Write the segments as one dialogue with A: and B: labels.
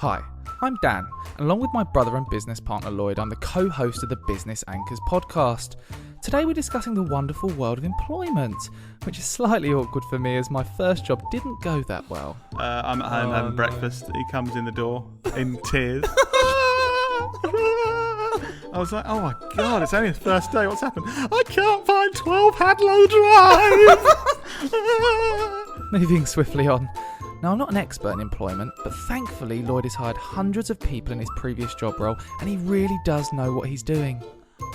A: Hi, I'm Dan, and along with my brother and business partner Lloyd, I'm the co-host of the Business Anchors podcast. Today we're discussing the wonderful world of employment, which is slightly awkward for me as my first job didn't go that well.
B: I'm at home having breakfast. He comes in the door in tears. I was like, oh my God, it's only his first day. What's happened? I can't find 12 Hadlow Drive.
A: Moving swiftly on. Now, I'm not an expert in employment, but thankfully Lloyd has hired hundreds of people in his previous job role, and he really does know what he's doing.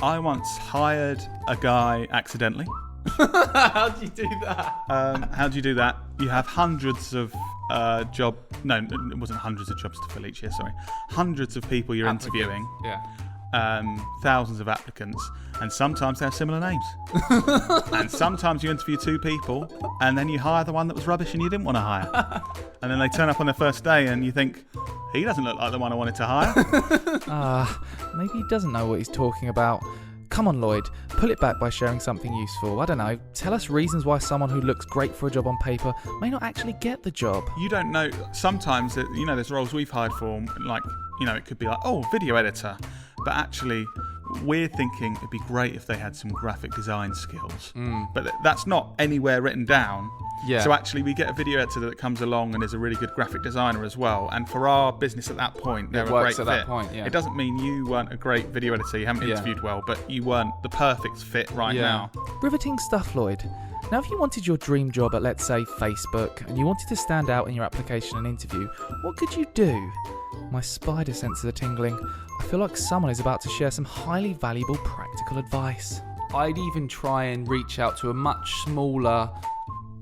B: I once hired a guy accidentally.
A: How do you do that?
B: How do you do that? You have hundreds of it wasn't hundreds of jobs to fill each year, sorry. Hundreds of people you're interviewing.
A: Yeah.
B: Thousands of applicants, and sometimes they have similar names. And sometimes you interview two people and then you hire the one that was rubbish and you didn't want to hire. And then they turn up on their first day and you think, he doesn't look like the one I wanted to hire.
A: Maybe he doesn't know what he's talking about. Come on, Lloyd, pull it back by sharing something useful. I don't know, tell us reasons why someone who looks great for a job on paper may not actually get the job.
B: You don't know, sometimes, there's roles we've hired for, like, it could be like, video editor. But actually, we're thinking it'd be great if they had some graphic design skills. But that's not anywhere written down.
A: Yeah.
B: So actually, we get a video editor that comes along and is a really good graphic designer as well. And for our business at that point, they're a great fit.
A: That point, yeah.
B: It doesn't mean you weren't a great video editor, you haven't interviewed well, but you weren't the perfect fit now.
A: Riveting stuff, Lloyd. Now, if you wanted your dream job at, let's say, Facebook, and you wanted to stand out in your application and interview, what could you do? My spider senses are tingling. I feel like someone is about to share some highly valuable practical advice. I'd even try and reach out to a much smaller,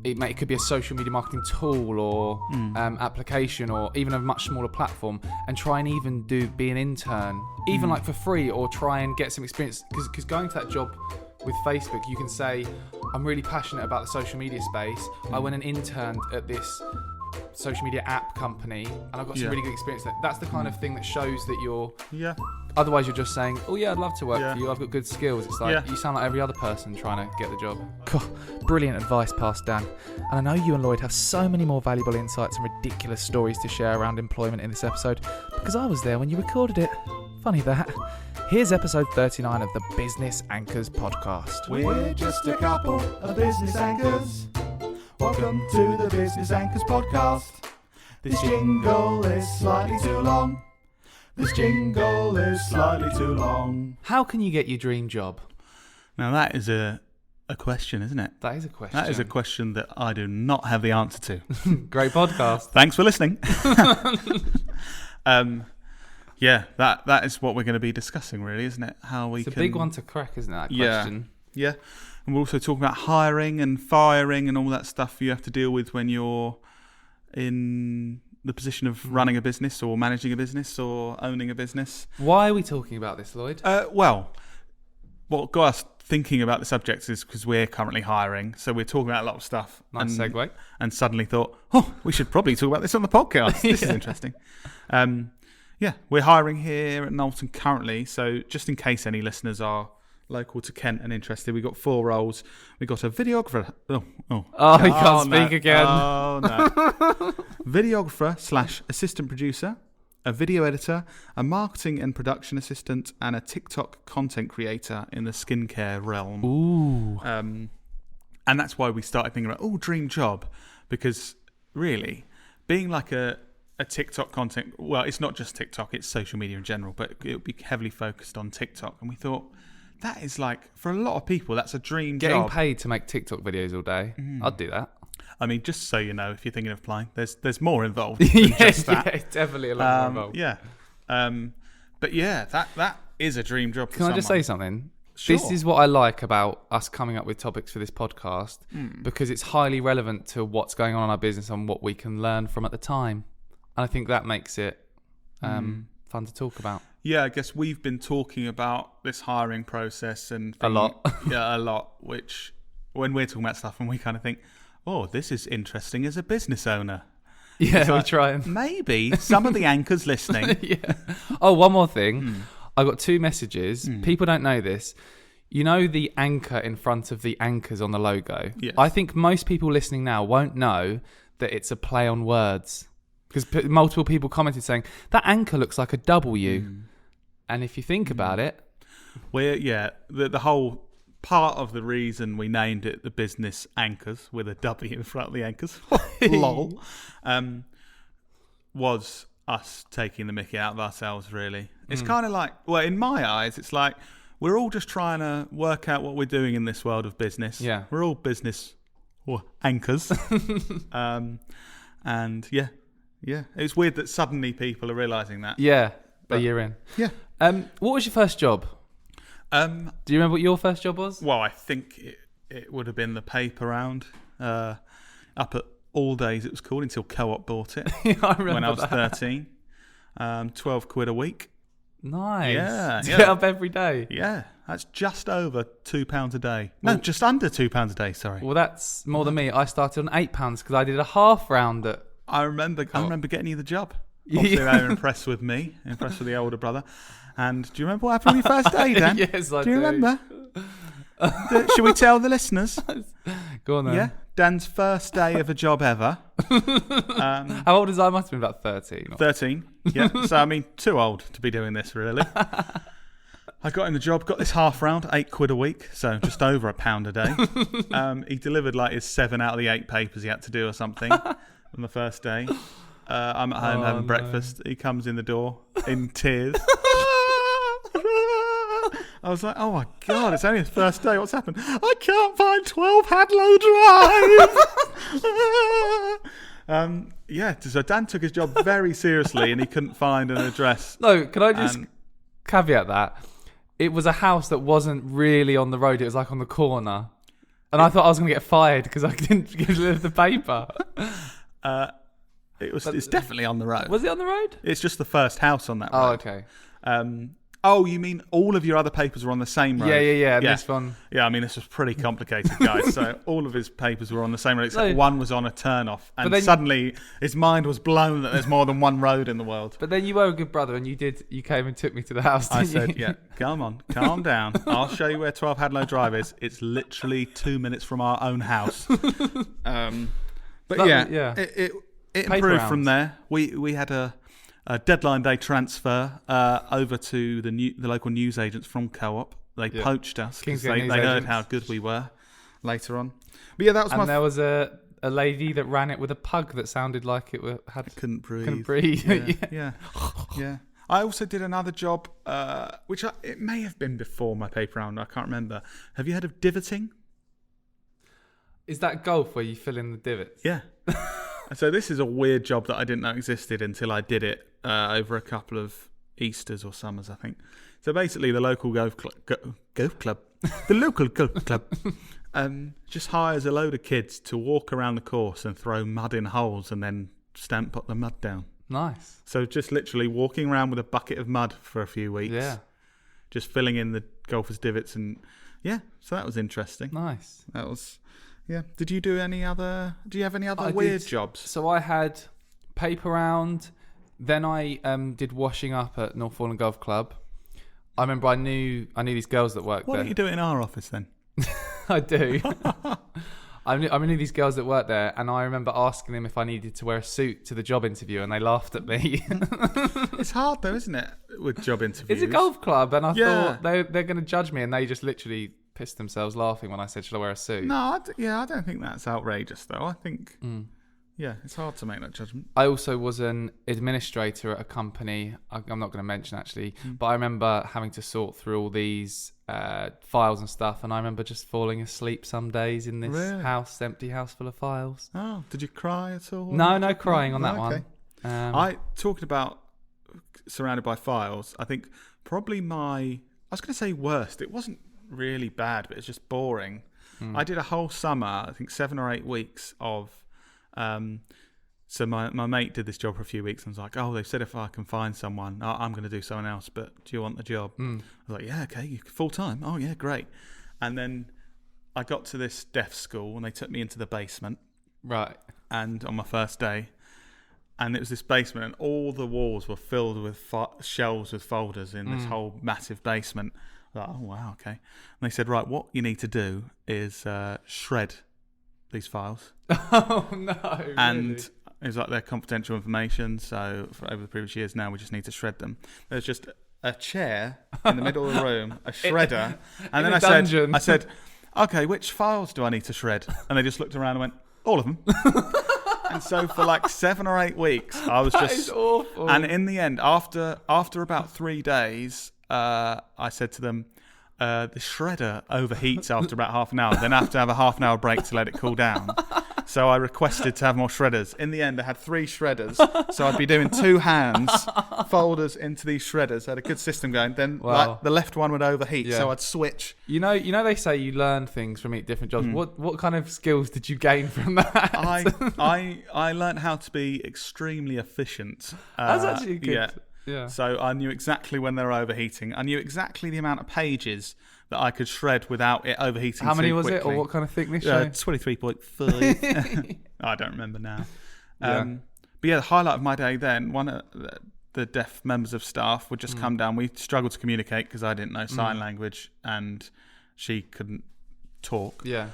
A: it could be a social media marketing tool or application, or even a much smaller platform, and try and even be an intern, even like for free, or try and get some experience. Because going to that job with Facebook, you can say, I'm really passionate about the social media space. I went and interned at this social media app company and I've got some really good experience there. That's the kind of thing that shows that you're...
B: Yeah.
A: Otherwise you're just saying, oh yeah, I'd love to work for you, I've got good skills. It's like, you sound like every other person trying to get the job. God, brilliant advice passed, Dan. And I know you and Lloyd have so many more valuable insights and ridiculous stories to share around employment in this episode, because I was there when you recorded it. Funny that. Here's episode 39 of the Business Anchors podcast.
C: We're just a couple of business anchors. Welcome to the Business Anchors podcast. This jingle is slightly too long. This jingle is slightly too long.
A: How can you get your dream job?
B: Now that is a question, isn't it?
A: That is a question.
B: That is a question that I do not have the answer to.
A: Great podcast.
B: Thanks for listening. That is what we're going to be discussing, really, isn't it?
A: It's a big one to crack, isn't it, that question?
B: Yeah. And we're also talking about hiring and firing and all that stuff you have to deal with when you're in the position of running a business or managing a business or owning a business.
A: Why are we talking about this, Lloyd?
B: What got us thinking about the subject is because we're currently hiring. So we're talking about a lot of stuff.
A: Nice segue.
B: And suddenly thought, we should probably talk about this on the podcast. This is interesting. We're hiring here at Knowlton currently. So just in case any listeners are local to Kent and interested, we've got 4 roles. We've got a videographer.
A: He can't speak again.
B: Oh, no. Videographer / assistant producer, a video editor, a marketing and production assistant, and a TikTok content creator in the skincare realm.
A: Ooh.
B: And that's why we started thinking about, dream job. Because really, being like a TikTok content, well, it's not just TikTok, it's social media in general, but it would be heavily focused on TikTok. And we thought, that is like, for a lot of people, that's a dream job.
A: Getting paid to make TikTok videos all day. I'd do that.
B: I mean, just so you know, if you're thinking of applying, there's more involved than just that.
A: Yeah, definitely a lot more involved.
B: Yeah. But yeah, that is a dream job for
A: Can I just say something?
B: Sure.
A: This is what I like about us coming up with topics for this podcast, because it's highly relevant to what's going on in our business and what we can learn from at the time. And I think that makes it fun to talk about.
B: Yeah, I guess we've been talking about this hiring process and
A: a lot.
B: Yeah, a lot. Which, when we're talking about stuff, and we kind of think, this is interesting as a business owner.
A: Yeah, we try and
B: maybe some of the anchors listening.
A: Yeah. Oh, one more thing. I got 2 messages. People don't know this. You know the anchor in front of the anchors on the logo?
B: Yes.
A: I think most people listening now won't know that it's a play on words. because multiple people commented saying that anchor looks like a W, and if you think about it,
B: the whole part of the reason we named it the Business Anchors with a W in front of the anchors, lol, was us taking the mickey out of ourselves. Really, it's kind of like, well, in my eyes, it's like we're all just trying to work out what we're doing in this world of business.
A: Yeah,
B: we're all business anchors, and yeah, it's weird that suddenly people are realizing that.
A: Yeah, a year in.
B: Yeah.
A: What was your first job?
B: Do
A: you remember what your first job was?
B: Well, I think it would have been the paper round up at All Days, it was called, until Co-op bought it.
A: Yeah, I remember
B: when I was
A: that.
B: 13. £12 a week.
A: Nice.
B: Yeah.
A: To get up every day.
B: Yeah, that's just over £2 a day. No, just under £2 a day, sorry.
A: Well, that's more than me. I started on £8 because I did a half round at...
B: I remember getting you the job. Obviously, they were impressed with me, impressed with the older brother. And do you remember what happened on your first day, Dan?
A: Yes, I do.
B: Do you remember? Should we tell the listeners?
A: Go on then.
B: Yeah, Dan's first day of a job ever.
A: How old was I? I must have been about 13.
B: 13, yeah. So, I mean, too old to be doing this, really. I got in the job, got this half round, £8 a week, so just over £1 a day. He delivered like his 7 out of the 8 papers he had to do or something on the first day. I'm at home having breakfast. He comes in the door in tears. I was like, oh my God, it's only his first day. What's happened? I can't find 12 Hadlow Drive. So Dan took his job very seriously and he couldn't find an address.
A: No, can I just caveat that? It was a house that wasn't really on the road. It was like on the corner. And I thought I was going to get fired because I didn't give the paper.
B: It's definitely on the road.
A: Was it on the road?
B: It's just the first house on that road.
A: Oh, okay.
B: You mean all of your other papers were on the same road?
A: Yeah. This one.
B: Yeah, I mean, this was pretty complicated, guys. So all of his papers were on the same road, except one was on a turn-off. And then suddenly his mind was blown that there's more than one road in the world.
A: But then you were a good brother and you came and took me to the house, didn't
B: I said,
A: you?
B: come on, calm down. I'll show you where 12 Hadlow Drive is. It's literally 2 minutes from our own house. It improved from there. We had a deadline day transfer over to the local newsagents from Co-op. They poached us because they heard how good we were later on. But yeah, that was
A: and there was a lady that ran it with a pug that sounded like it
B: couldn't breathe.
A: Couldn't breathe.
B: Yeah. I also did another job, which it may have been before my paper round. I can't remember. Have you heard of divoting?
A: Is that golf where you fill in the divots?
B: Yeah. So this is a weird job that I didn't know existed until I did it over a couple of Easters or summers, I think. So basically, the local golf club, the local golf club, just hires a load of kids to walk around the course and throw mud in holes and then stamp up the mud down.
A: Nice.
B: So just literally walking around with a bucket of mud for a few weeks.
A: Yeah.
B: Just filling in the golfers' divots so that was interesting.
A: Nice.
B: That was... Yeah. Do you have any other weird jobs?
A: So I had paper round. Then I did washing up at North Foreland Golf Club. I remember I knew these girls that worked there.
B: Why don't you do it in our office then?
A: I do. I knew these girls that worked there, and I remember asking them if I needed to wear a suit to the job interview, and they laughed at me.
B: It's hard though, isn't it, with job interviews?
A: It's a golf club, and I thought they're going to judge me, and they just literally pissed themselves laughing when I said, "Should I wear a suit?"
B: No, I don't think that's outrageous though. I think, it's hard to make that judgment.
A: I also was an administrator at a company. I'm not going to mention actually, but I remember having to sort through all these files and stuff, and I remember just falling asleep some days in this empty house full of files.
B: Oh, did you cry at all?
A: No crying on that one.
B: I talked about surrounded by files. I think probably I was going to say worst. It wasn't really bad, but it's just boring. I did a whole summer, I think 7 or 8 weeks of so my mate did this job for a few weeks and was like, they've said if I can find someone, I'm going to do someone else, but do you want the job? I was like, yeah, okay, full time. Oh yeah, great. And then I got to this deaf school and they took me into the basement,
A: right,
B: and on my first day, and it was this basement and all the walls were filled with shelves with folders in this whole massive basement. Like, oh wow, okay. And they said, right, what you need to do is shred these files.
A: Oh no!
B: And
A: really?
B: It's like their confidential information. So for over the previous years now, we just need to shred them. There's just a chair in the middle of the room, a shredder, and then I said, okay, which files do I need to shred? And they just looked around and went, all of them. And so for like 7 or 8 weeks, I was
A: That is awful.
B: And in the end, after about 3 days, I said to them, the shredder overheats after about half an hour. Then I have to have a half an hour break to let it cool down. So I requested to have more shredders. In the end, I had 3 shredders. So I'd be doing 2 hands, folders into these shredders. I had a good system going. Then like, the left one would overheat, so I'd switch.
A: You know, they say you learn things from different jobs. What kind of skills did you gain from that?
B: I learned how to be extremely efficient.
A: That's actually good.
B: Yeah. So I knew exactly when they were overheating. I knew exactly the amount of pages that I could shred without it overheating.
A: How many was
B: quickly.
A: it, or what kind of thickness?
B: 23.5. I don't remember now. But yeah, the highlight of my day then, one of the deaf members of staff would just come down. We struggled to communicate because I didn't know sign language and she couldn't talk.
A: Yeah.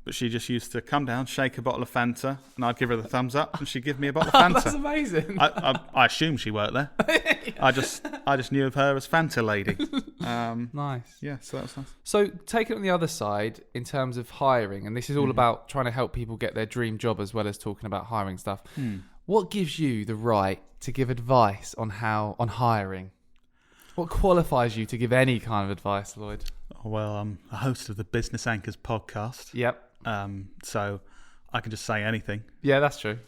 B: But she just used to come down, shake a bottle of Fanta, and I'd give her the thumbs up, and she'd give me a bottle of Fanta.
A: That's amazing.
B: I assume she worked there. I just knew of her as Fanta Lady.
A: Nice.
B: Yeah, so that was nice.
A: So taking it on the other side, in terms of hiring, and this is all about trying to help people get their dream job as well as talking about hiring stuff. What gives you the right to give advice on hiring? What qualifies you to give any kind of advice, Lloyd?
B: Well, I'm a host of the Business Anchors podcast.
A: Yep.
B: So I can just say anything.
A: Yeah, that's true.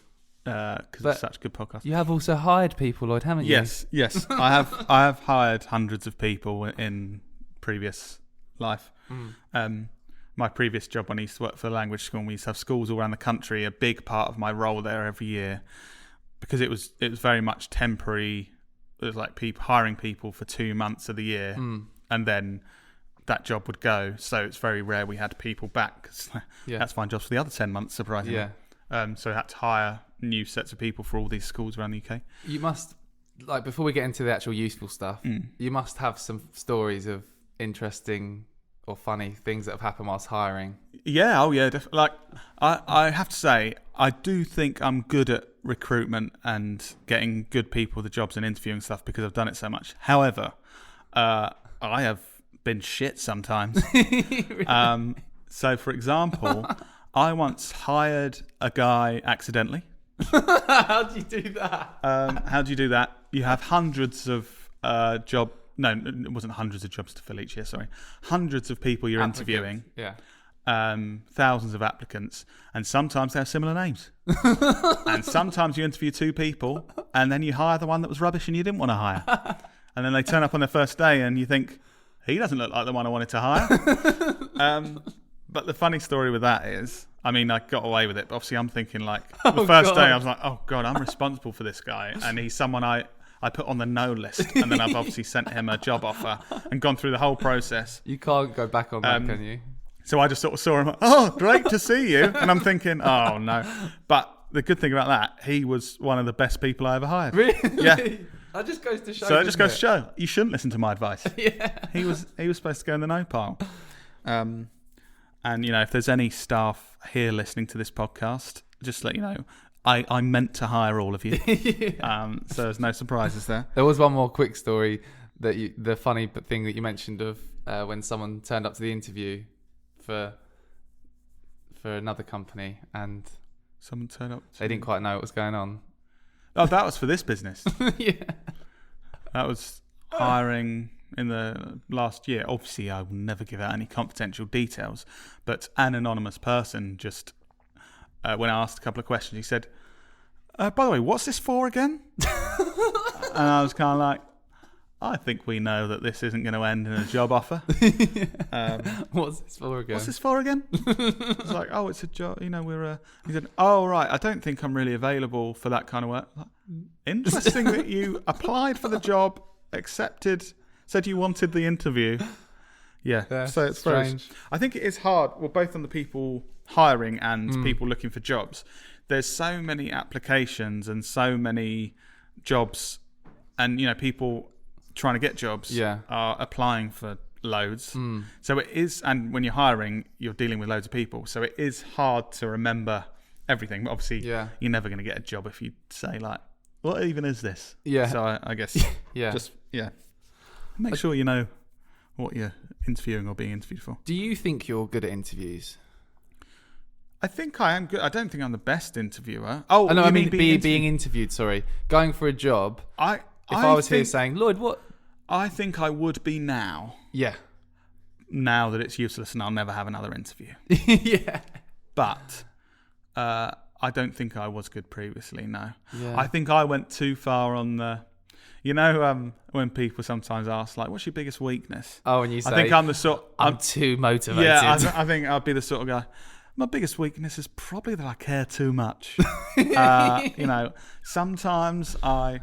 B: Because it's such a good podcast.
A: You have also hired people, Lloyd, haven't you?
B: Yes. I have hired hundreds of people in previous life. My previous job when I used to work for the language school, and we used to have schools all around the country. A big part of my role there every year, because it was very much temporary. It was like hiring people for 2 months of the year, and then that job would go. So it's very rare we had people back. 'Cause that's fine jobs for the other 10 months, surprisingly.
A: Yeah.
B: So I had to hire new sets of people for all these schools around the UK.
A: You must, like, before we get into the actual useful stuff, you must have some stories of interesting or funny things that have happened whilst hiring.
B: Yeah, definitely. Like, I have to say, I do think I'm good at recruitment and getting good people the jobs and interviewing stuff because I've done it so much. However, I have been shit sometimes.
A: Really?
B: So, for example, I once hired a guy accidentally.
A: How do you do that?
B: How do you do that? You have hundreds of No, it wasn't hundreds of jobs to fill each year, sorry. Hundreds of people you're interviewing.
A: Yeah.
B: Thousands of applicants, and sometimes they have similar names. And sometimes you interview 2 people, and then you hire the one that was rubbish and you didn't want to hire. And then they turn up on their first day, and you think, he doesn't look like the one I wanted to hire. But the funny story with that is, I mean, I got away with it, but obviously I'm thinking like, the first day I was like, oh God, I'm responsible for this guy. And he's someone I put on the no list, and then I've obviously sent him a job offer and gone through the whole process.
A: You can't go back on that, can you?
B: So I just sort of saw him, oh, great to see you. And I'm thinking, oh no. But the good thing about that, he was one of the best people I ever hired.
A: Really?
B: Yeah.
A: That just goes to show.
B: So it just goes to show, you shouldn't listen to my advice.
A: Yeah.
B: He was supposed to go in the no pile. And, you know, if there's any staff here listening to this podcast, just let you know, I meant to hire all of you. So there's no surprises there.
A: There was one more quick story the funny thing that you mentioned of when someone turned up to the interview for another company and
B: someone turned up.
A: They didn't quite know what was going on.
B: Oh, that was for this business.
A: Yeah.
B: That was hiring in the last year. Obviously, I will never give out any confidential details, but an anonymous person just, when I asked a couple of questions, he said, by the way, what's this for again? And I was kind of like, I think we know that this isn't going to end in a job offer.
A: What's this for again?
B: What's this for again? I was like, oh, it's a job. You know, he said, oh, right, I don't think I'm really available for that kind of work. Like, interesting that you applied for the job, accepted, said you wanted the interview. Yeah, so it's strange. I think it is hard, well, both on the people hiring and people looking for jobs. There's so many applications and so many jobs, and, you know, people trying to get jobs are applying for loads. So it is, and when you're hiring, you're dealing with loads of people. So it is hard to remember everything. But obviously,
A: Yeah.
B: you're never going to get a job if you say like, "What even is this?"
A: Yeah.
B: So I guess
A: Yeah.
B: just make sure you know what you're interviewing or being interviewed for.
A: Do you think you're good at interviews?
B: I think I am good. I don't think I'm the best interviewer. Oh,
A: No,
B: you
A: I mean
B: being
A: being interviewed. Sorry, going for a job.
B: I
A: If I was here
B: think-
A: saying, Lloyd, what?
B: I think I would be now.
A: Yeah.
B: Now that it's useless and I'll never have another interview.
A: Yeah.
B: But I don't think I was good previously. No,
A: Yeah.
B: I think I went too far on the. You know, when people sometimes ask, like, "What's your biggest weakness?"
A: Oh, and you say,
B: I think I'm the sort.
A: I'm too motivated.
B: Yeah, I think I'd be the sort of guy. My biggest weakness is probably that I care too much. You know, sometimes I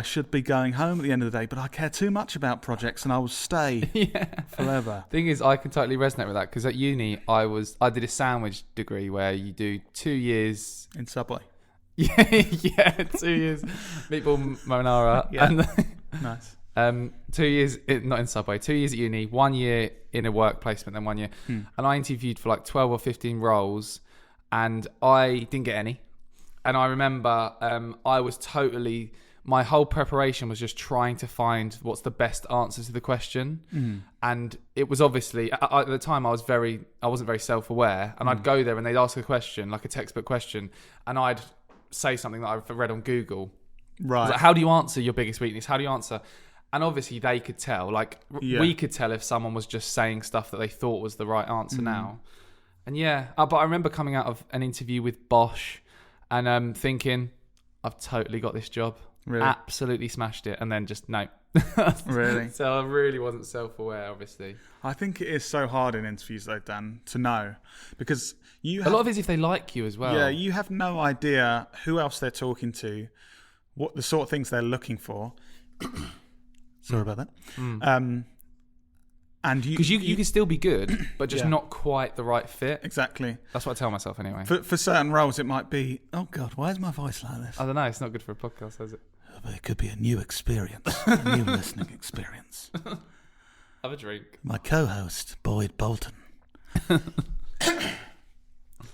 B: should be going home at the end of the day, but I care too much about projects and I will stay forever.
A: Thing is, I can totally resonate with that because at uni, I did a sandwich degree where you do 2 years.
B: In Subway.
A: Yeah, 2 years meatball marinara.
B: Yeah.
A: And
B: Nice.
A: 2 years, not in Subway, 2 years at uni, 1 year in a work placement, then 1 year. And I interviewed for like 12 or 15 roles and I didn't get any. And I remember I was totally, my whole preparation was just trying to find what's the best answer to the question. And it was obviously, at the time I wasn't very self-aware, and I'd go there and they'd ask a question, like a textbook question, and I'd say something that I've read on Google. I
B: Right.
A: was like, how do you answer your biggest weakness? How do you answer? And obviously they could tell, like we could tell if someone was just saying stuff that they thought was the right answer now. And but I remember coming out of an interview with Bosch and thinking, I've totally got this job.
B: Really?
A: Absolutely smashed it. And then just, no.
B: Really?
A: So I really wasn't self-aware, obviously.
B: I think it is so hard in interviews though, Dan, to know because you
A: A
B: have,
A: lot of it is if they like you as well.
B: yeah, you have no idea who else they're talking to, what the sort of things they're looking for. Sorry about that. And
A: Because you can still be good, but just
B: Yeah.
A: not quite the right fit.
B: exactly.
A: That's what I tell myself anyway.
B: For certain roles, it might be, oh God, why is my voice like this?
A: I don't know. It's not good for a podcast, is it?
B: But it could be a new experience, a new listening experience.
A: Have a drink.
B: My co-host, Boyd Bolton.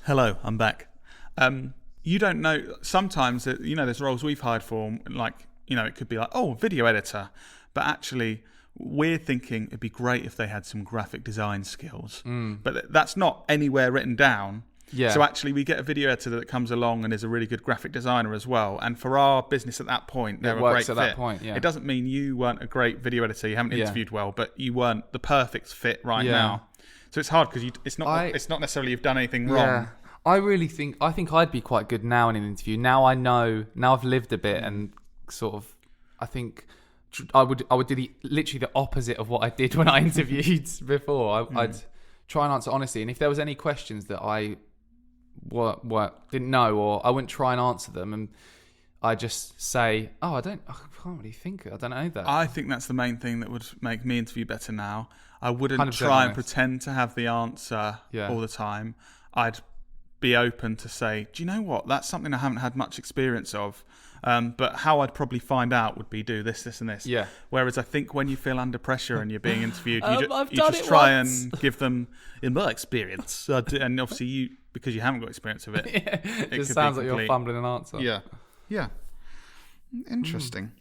B: Hello, I'm back. You don't know, sometimes, there's roles we've hired for, like, it could be like, oh, video editor. But actually, we're thinking it'd be great if they had some graphic design skills. But that's not anywhere written down.
A: Yeah.
B: So actually, we get a video editor that comes along and is a really good graphic designer as well. And for our business at that point, they're a
A: works
B: great
A: at
B: fit.
A: that point, yeah.
B: It doesn't mean you weren't a great video editor. You haven't
A: Yeah.
B: interviewed well, but you weren't the perfect fit right
A: Yeah.
B: now. So it's hard because it's not necessarily you've done anything wrong.
A: Yeah. I think I'd be quite good now in an interview. Now I've lived a bit and sort of, I think I would do literally the opposite of what I did when I interviewed before. I'd try and answer honestly. And if there was any questions that I didn't know, or I wouldn't try and answer them, and I just say, I can't really think. I don't know that.
B: I think that's the main thing that would make me interview better now. I wouldn't
A: 100%
B: try and
A: honest.
B: pretend to have the answer all the time. I'd be open to say, do you know what? That's something I haven't had much experience of. But how I'd probably find out would be do this, this, and this.
A: Yeah.
B: Whereas I think when you feel under pressure and you're being interviewed,
A: I've
B: you
A: done
B: just
A: it
B: try
A: once.
B: and give them, in my experience, and obviously because you haven't got experience of it.
A: It
B: could
A: just
B: be
A: sounds like you're
B: complete-
A: fumbling an answer.
B: Yeah. Interesting.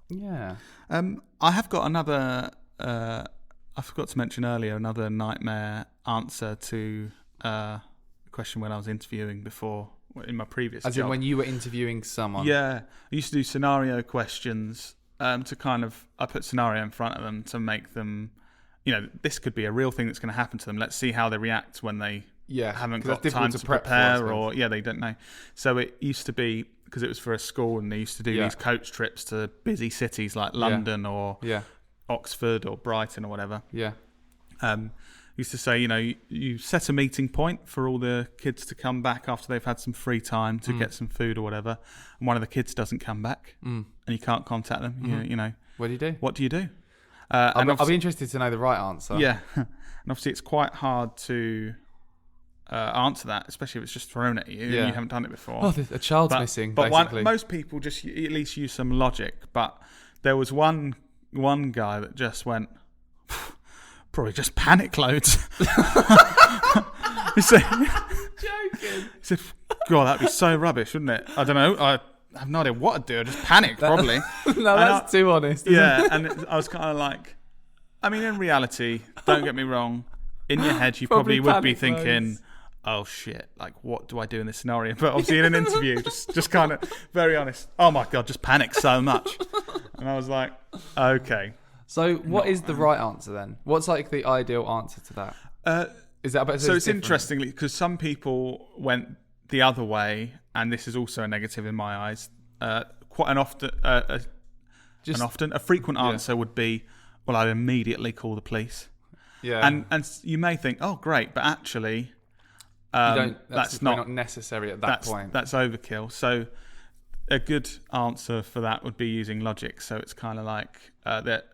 A: Yeah.
B: I have got another. I forgot to mention earlier another nightmare answer to a question when I was interviewing before in my previous
A: As
B: job.
A: in when you were interviewing someone.
B: Yeah, I used to do scenario questions to kind of. I put scenario in front of them to make them. This could be a real thing that's going to happen to them. Let's see how they react when they
A: Yeah.
B: haven't
A: 'cause
B: got
A: that's
B: time
A: difficult
B: to
A: prep for, I
B: prepare,
A: suppose.
B: or they don't know. So it used to be because it was for a school, and they used to do
A: Yeah.
B: these coach trips to busy cities like London or
A: Yeah.
B: Oxford or Brighton or whatever.
A: Yeah.
B: Used to say, you set a meeting point for all the kids to come back after they've had some free time to get some food or whatever, and one of the kids doesn't come back, and you can't contact them.
A: What do you do?
B: What do you do?
A: I'll be interested to know the right answer.
B: Yeah, and obviously it's quite hard to answer that, especially if it's just thrown at you and
A: Yeah.
B: you haven't done it before.
A: Oh, a child's missing,
B: But
A: basically.
B: most people just at least use some logic. But there was one guy that just went, probably just panic loads. He said, He said, God, that'd be so rubbish, wouldn't it? I don't know. I have no idea what I'd do. I'd just panic, probably.
A: No, that's too honest. Isn't
B: Yeah,
A: it?
B: and I was kind of like, I mean, in reality, don't get me wrong, in your head you probably
A: Probably
B: would be
A: panic
B: thinking,
A: modes.
B: oh shit, like what do I do in this scenario? But obviously in an interview, just kind of very honest. Oh my God, just panic so much. And I was like, okay.
A: So what is the right answer then? What's like the ideal answer to that? Is that
B: So it's interestingly, because some people went the other way, and this is also a negative in my eyes. Quite a frequent answer would be, well, I'd immediately call the police.
A: Yeah.
B: And you may think, oh, great, but actually,
A: that's not necessary at that point.
B: That's overkill. So a good answer for that would be using logic. So it's kind of like that.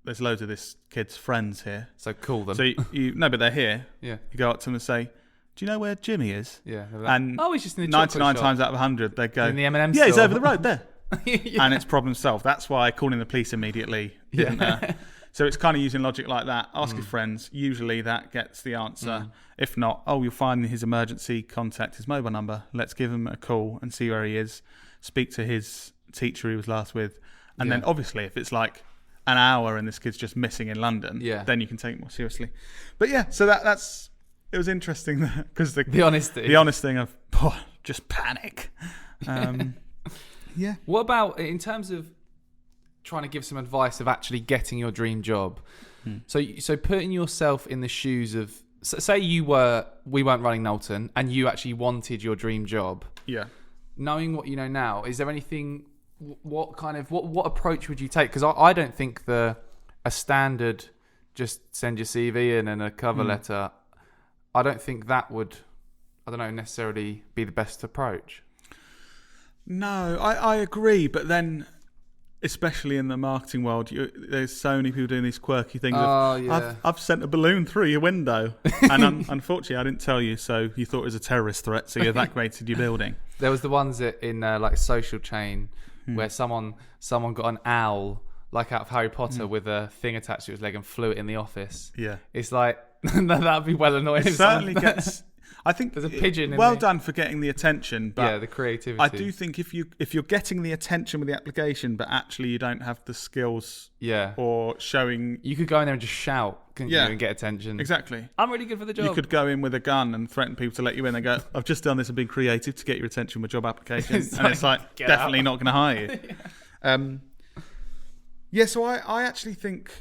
B: There's loads of this kid's friends here.
A: So call them.
B: So you no, but they're here.
A: Yeah.
B: You go up to them and say, do you know where Jimmy is?
A: Yeah.
B: And
A: he's just in the
B: 99
A: chocolate
B: times out of 100, they go,
A: in the M&M
B: yeah, he's
A: store.
B: over the road there.
A: Yeah.
B: And it's problem solved. That's why calling the police immediately didn't. So it's kind of using logic like that. Ask your friends. Usually that gets the answer. If not, you'll find his emergency contact, his mobile number. Let's give him a call and see where he is. Speak to his teacher he was last with. And then obviously if it's like an hour and this kid's just missing in London, then you can take it more seriously. But yeah, so that's it was interesting because the
A: honesty.
B: The honest thing of just panic. Yeah.
A: What about in terms of trying to give some advice of actually getting your dream job? So putting yourself in the shoes of, say we weren't running Knowlton and you actually wanted your dream job.
B: Yeah.
A: Knowing what you know now, is there anything? What approach would you take? Because I don't think a standard just send your CV in and a cover letter. I don't think that would, necessarily be the best approach.
B: No, I agree, but then, especially in the marketing world, there's so many people doing these quirky things. I've sent a balloon through your window, and unfortunately, I didn't tell you, so you thought it was a terrorist threat, so you evacuated your building.
A: There was the ones that in like Social Chain where someone got an owl like out of Harry Potter with a thing attached to his leg and flew it in the office.
B: Yeah,
A: it's like that'd be well annoying.
B: It certainly gets. I think
A: there's a pigeon.
B: Well done for getting the attention, but
A: the creativity.
B: I do think if you're getting the attention with the application, but actually you don't have the skills, or showing,
A: you could go in there and just shout, couldn't you, and get attention.
B: Exactly.
A: I'm really good for the job.
B: You could go in with a gun and threaten people to let you in. They go, I've just done this and been creative to get your attention with job application, it's like definitely not going to hire you. So I actually think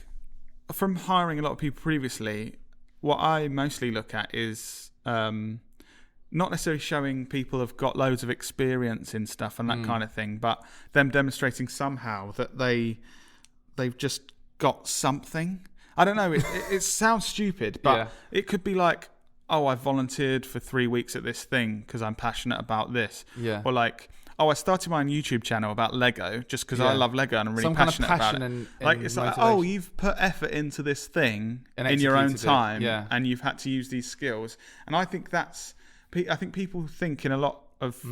B: from hiring a lot of people previously, what I mostly look at is not necessarily showing people have got loads of experience in stuff and that kind of thing, but them demonstrating somehow that they've just got something. I don't know. It sounds stupid, but it could be like, I volunteered for 3 weeks at this thing because I'm passionate about this. Yeah. Or like, I started my own YouTube channel about Lego just because I love Lego and I'm really passionate about it. It's like, you've put effort into this thing in your own time and you've had to use these skills. And I think I think people think in a lot of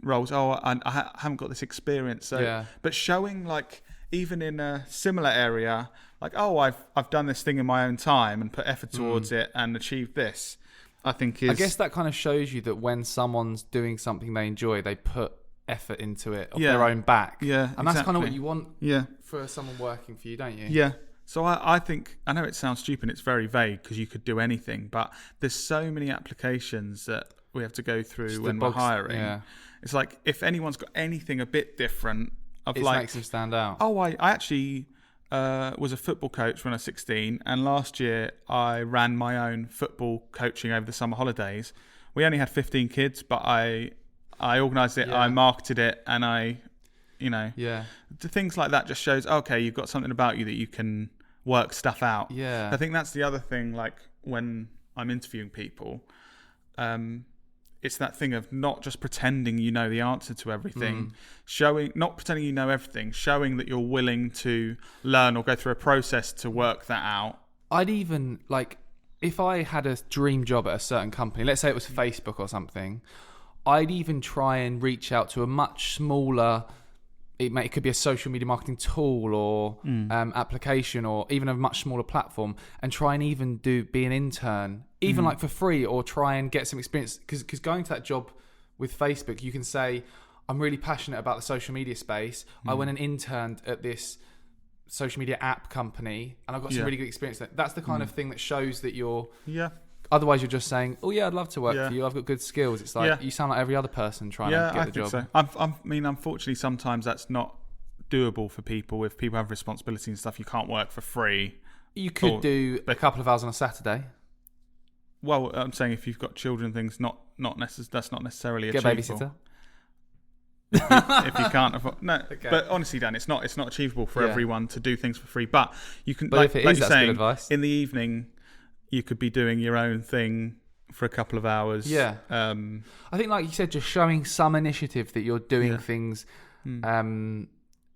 B: roles, I haven't got this experience. So, but showing like, even in a similar area, like, I've done this thing in my own time and put effort towards it and achieved this, I think I
A: guess that kind of shows you that when someone's doing something they enjoy, they put effort into it off their own back. Yeah, and that's kind of what you want for someone working for you, don't you?
B: Yeah. So I think, I know it sounds stupid, it's very vague because you could do anything, but there's so many applications that we have to go through when we're hiring. Yeah. It's like, if anyone's got anything a bit different,
A: it makes them stand out.
B: I actually was a football coach when I was 16, and last year I ran my own football coaching over the summer holidays. We only had 15 kids, but I organised it, I marketed it, and the things like that just shows, okay, you've got something about you that you can work stuff out. Yeah. I think that's the other thing, like when I'm interviewing people, it's that thing of not just pretending you know the answer to everything, not pretending you know everything, showing that you're willing to learn or go through a process to work that out.
A: I'd even, like, if I had a dream job at a certain company, let's say it was Facebook or something, I'd even try and reach out to a much smaller, it could be a social media marketing tool or application or even a much smaller platform, and try and even be an intern even like for free, or try and get some experience. Because going to that job with Facebook, you can say, I'm really passionate about the social media space. I went and interned at this social media app company and I've got some really good experience there. That's the kind of thing that shows that you're...
B: Yeah.
A: Otherwise, you're just saying, oh, yeah, I'd love to work for you. I've got good skills. It's like you sound like every other person trying to get the job.
B: So. I mean, unfortunately, sometimes that's not doable for people. If people have responsibility and stuff, you can't work for free.
A: You could do a couple of hours on a Saturday.
B: Well, I'm saying if you've got children and things, that's not necessarily
A: Get
B: achievable.
A: a babysitter.
B: if you can't afford, no.
A: Okay.
B: But honestly, Dan, it's not achievable for everyone to do things for free. But you can,
A: But
B: like
A: if it
B: you're
A: is, that's
B: saying,
A: good advice.
B: in the evening, you could be doing your own thing for a couple of hours.
A: Yeah. I think, like you said, just showing some initiative that you're doing things,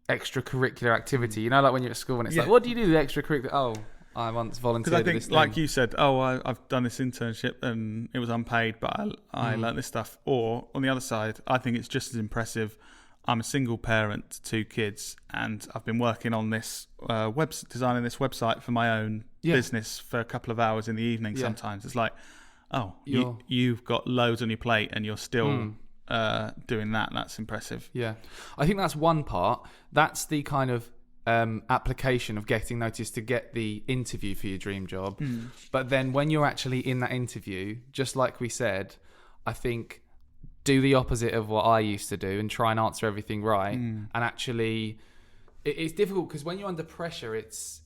A: extracurricular activity. You know, like when you're at school and it's like, what do you do with extracurricular? Oh, I once volunteered.
B: Because I think,
A: at this
B: like
A: thing.
B: you said, I've done this internship and it was unpaid, but I learnt this stuff. Or on the other side, I think it's just as impressive. I'm a single parent to 2 kids, and I've been working on this designing this website for my own business for a couple of hours in the evening. Sometimes it's like, you've got loads on your plate and you're still doing that. That's impressive.
A: Yeah, I think that's one part. That's the kind of application of getting noticed to get the interview for your dream job. But then when you're actually in that interview, just like we said, I think do the opposite of what I used to do and try and answer everything right. And actually, it's difficult because when you're under pressure, it's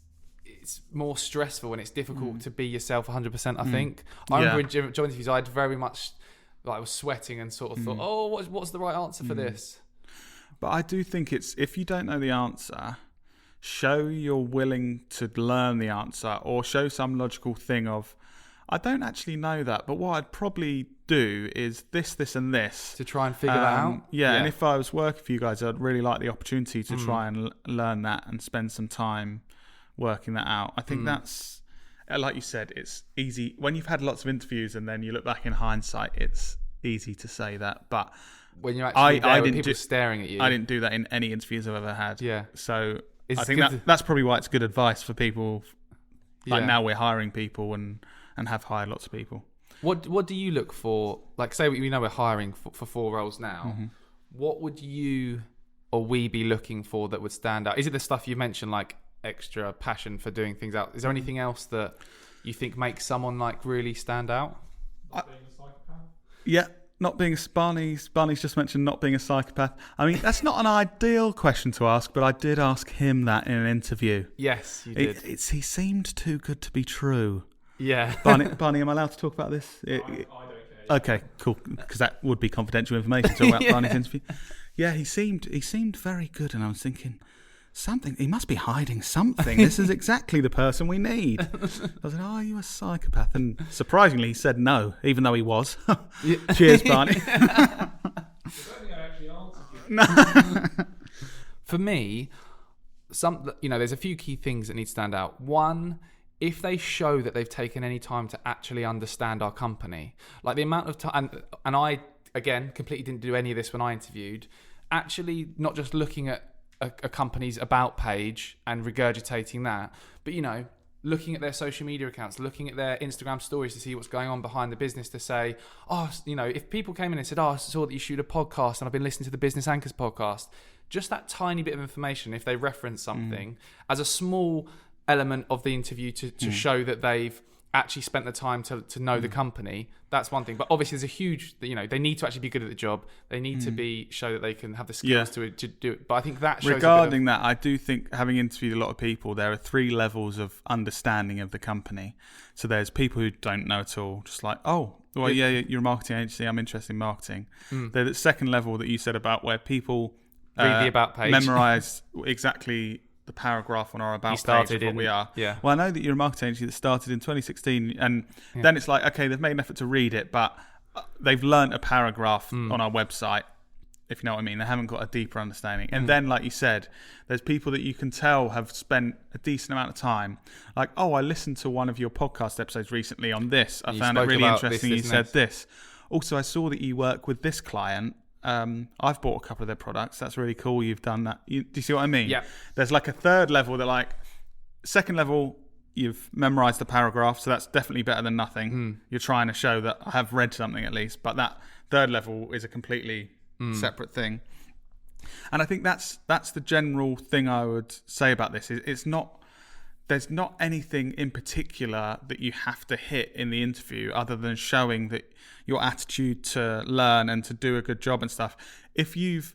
A: more stressful and it's difficult to be yourself 100%. I think I remember in job interviews, I'd very much like I was sweating and sort of thought, oh, what's the right answer for this?
B: But I do think it's, if you don't know the answer, show you're willing to learn the answer, or show some logical thing of, I don't actually know that, but what I'd probably do is this, this, and this.
A: To try and figure that out?
B: Yeah, and if I was working for you guys, I'd really like the opportunity to try and learn that and spend some time working that out. I think that's, like you said, it's easy. When you've had lots of interviews and then you look back in hindsight, it's easy to say that. But
A: when you're actually there with people staring at you.
B: I didn't do that in any interviews I've ever had.
A: Yeah.
B: So
A: It's
B: I think that's probably why it's good advice for people. Like now we're hiring people and have hired lots of people.
A: What do you look for? Like, say we know we're hiring for 4 roles now. What would you or we be looking for that would stand out? Is it the stuff you mentioned, like extra passion for doing things out? Is there anything else that you think makes someone like really stand out?
C: Not being a psychopath?
B: Yeah, not being Barney's just mentioned not being a psychopath. I mean, that's not an ideal question to ask, but I did ask him that in an interview.
A: Yes, you did.
B: He seemed too good to be true.
A: Yeah.
B: Barney, am I allowed to talk about this?
C: I don't care.
B: Okay, cool, because that would be confidential information to talk about Barney's interview. Yeah, he seemed very good, and I was thinking, he must be hiding something. This is exactly the person we need. I was like, are you a psychopath? And surprisingly, he said no, even though he was. Cheers, Barney.
C: I don't think I actually answered you.
A: For me, there's a few key things that need to stand out. One, if they show that they've taken any time to actually understand our company, like the amount of time, and I, again, completely didn't do any of this when I interviewed, actually not just looking at a company's about page and regurgitating that, but, looking at their social media accounts, looking at their Instagram stories to see what's going on behind the business, to say, if people came in and said, I saw that you shoot a podcast and I've been listening to the Business Anchors podcast, just that tiny bit of information, if they reference something as a small element of the interview to show that they've actually spent the time to know the company, that's one thing. But obviously there's a huge, they need to actually be good at the job. They need to show that they can have the skills to do it. But I think that shows
B: regarding that, I do think, having interviewed a lot of people, there are 3 levels of understanding of the company. So there's people who don't know at all, just like, you're a marketing agency, I'm interested in marketing. There's the second level that you said about where people
A: read the about page,
B: memorize exactly the paragraph on our about page of what we are.
A: Yeah.
B: Well, I know that you're a marketing agency that started in 2016, and then it's like, okay, they've made an effort to read it, but they've learnt a paragraph on our website, if you know what I mean. They haven't got a deeper understanding. And then, like you said, there's people that you can tell have spent a decent amount of time. Like, I listened to one of your podcast episodes recently on this. I found it really interesting. You said this. Also, I saw that you work with this client. I've bought a couple of their products. That's really cool. You've done that. Do you see what I mean?
A: Yeah.
B: There's like a third level that, like, second level, you've memorized the paragraph, so that's definitely better than nothing. You're trying to show that I have read something at least, but that third level is a completely separate thing. And I think that's the general thing I would say about this. There's not anything in particular that you have to hit in the interview other than showing that your attitude to learn and to do a good job and stuff. If you've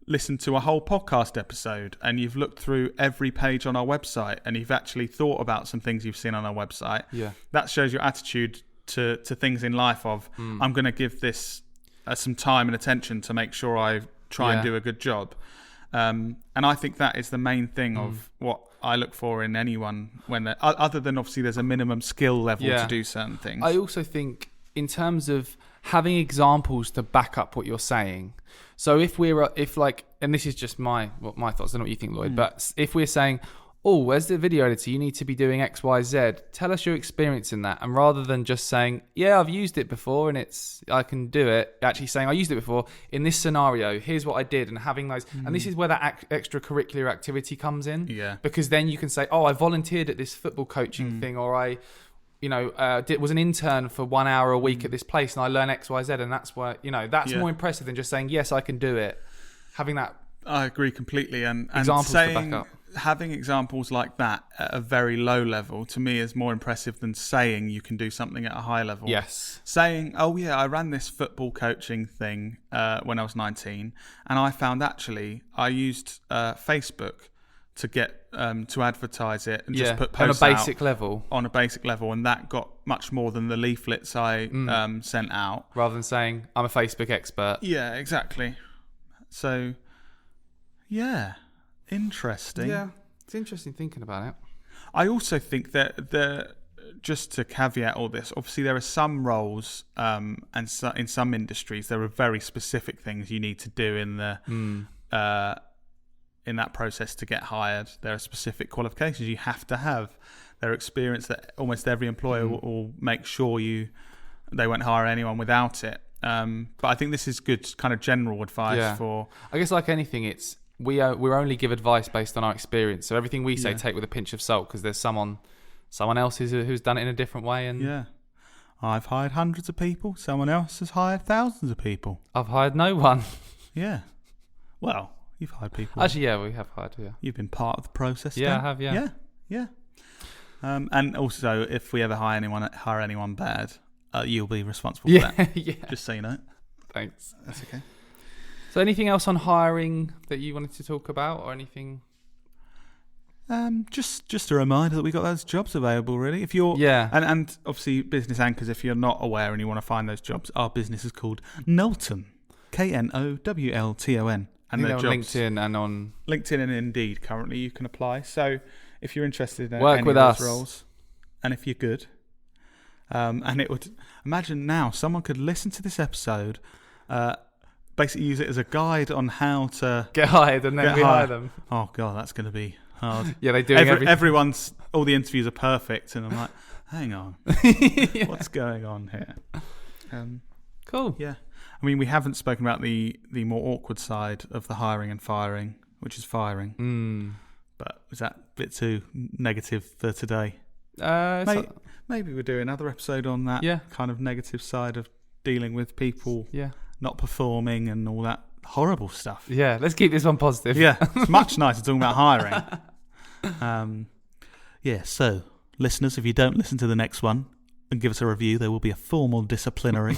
B: listened to a whole podcast episode and you've looked through every page on our website and you've actually thought about some things you've seen on our website, that shows your attitude to things in life of, I'm going to give this some time and attention to make sure I try and do a good job. And I think that is the main thing of what I look for in anyone, other than obviously there's a minimum skill level to do certain things.
A: I also think in terms of having examples to back up what you're saying. So if and this is just my thoughts, I don't know what you think, Lloyd, but if we're saying, oh, as the video editor, you need to be doing X, Y, Z, tell us your experience in that. And rather than just saying, yeah, I've used it before and I can do it, actually saying I used it before in this scenario, here's what I did, and having those, and this is where that extracurricular activity comes in. Yeah. Because then you can say, oh, I volunteered at this football coaching thing, or I was an intern for 1 hour a week at this place and I learned X, Y, Z, and that's where, that's more impressive than just saying, yes, I can do it. Having that.
B: I agree completely. And
A: examples to back up.
B: Having examples like that at a very low level, to me, is more impressive than saying you can do something at a high level.
A: Yes.
B: Saying, oh yeah, I ran this football coaching thing when I was 19, and I found actually I used Facebook to get to advertise it and just put posts
A: on a basic level.
B: On a basic level, and that got much more than the leaflets I sent out.
A: Rather than saying I'm a Facebook expert.
B: Yeah, exactly. So, yeah, interesting.
A: Yeah, it's interesting thinking about it.
B: I also think that just to caveat all this, obviously there are some roles and in some industries there are very specific things you need to do in that process to get hired. There are specific qualifications you have to have. There are experience that almost every employer will make sure they won't hire anyone without it. But I think this is good kind of general advice for...
A: I guess like anything, it's we only give advice based on our experience. So everything we say, take with a pinch of salt, because there's someone else who's done it in a different way. And
B: I've hired hundreds of people. Someone else has hired thousands of people.
A: I've hired no one.
B: Yeah. Well, you've hired people.
A: Actually, yeah, we have hired, You've
B: been part of the process.
A: Yeah, I have, yeah.
B: Yeah. And also, if we ever hire anyone bad, you'll be responsible for that. Just so you know.
A: Thanks.
B: That's okay.
A: So anything else on hiring that you wanted to talk about, or anything?
B: Just a reminder that we got those jobs available, really. If you're and obviously Business Anchors, if you're not aware and you want to find those jobs, our business is called Knowlton. KNOWLTON. And they're
A: on
B: jobs.
A: LinkedIn and on
B: LinkedIn and Indeed currently you can apply. So if you're interested in
A: work
B: any
A: with
B: of those
A: us.
B: roles, and if you're good, and it would imagine now someone could listen to this episode, basically use it as a guide on how to
A: get hired, and then we hire them.
B: Oh god, that's going to be hard.
A: Yeah, they do everything.
B: All the interviews are perfect, and I'm like, hang on, what's going on here?
A: Cool.
B: Yeah. I mean, we haven't spoken about the more awkward side of the hiring and firing, which is firing. But was that a bit too negative for today? Maybe we'll do another episode on that kind of negative side of dealing with people not performing and all that horrible stuff.
A: Yeah, let's keep this one positive.
B: Yeah, it's much nicer talking about hiring. So, listeners, if you don't listen to the next one and give us a review, there will be a formal disciplinary.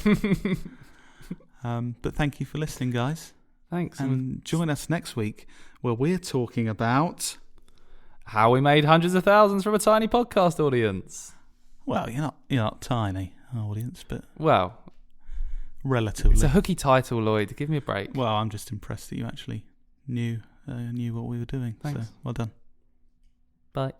B: But thank you for listening, guys.
A: Thanks.
B: And join us next week where we're talking about
A: how we made hundreds of thousands from a tiny podcast audience.
B: Well, you're not tiny audience, but relatively.
A: It's a hooky title, Lloyd. Give me a break.
B: Well, I'm just impressed that you actually knew what we were doing.
A: Thanks.
B: So well done.
A: Bye.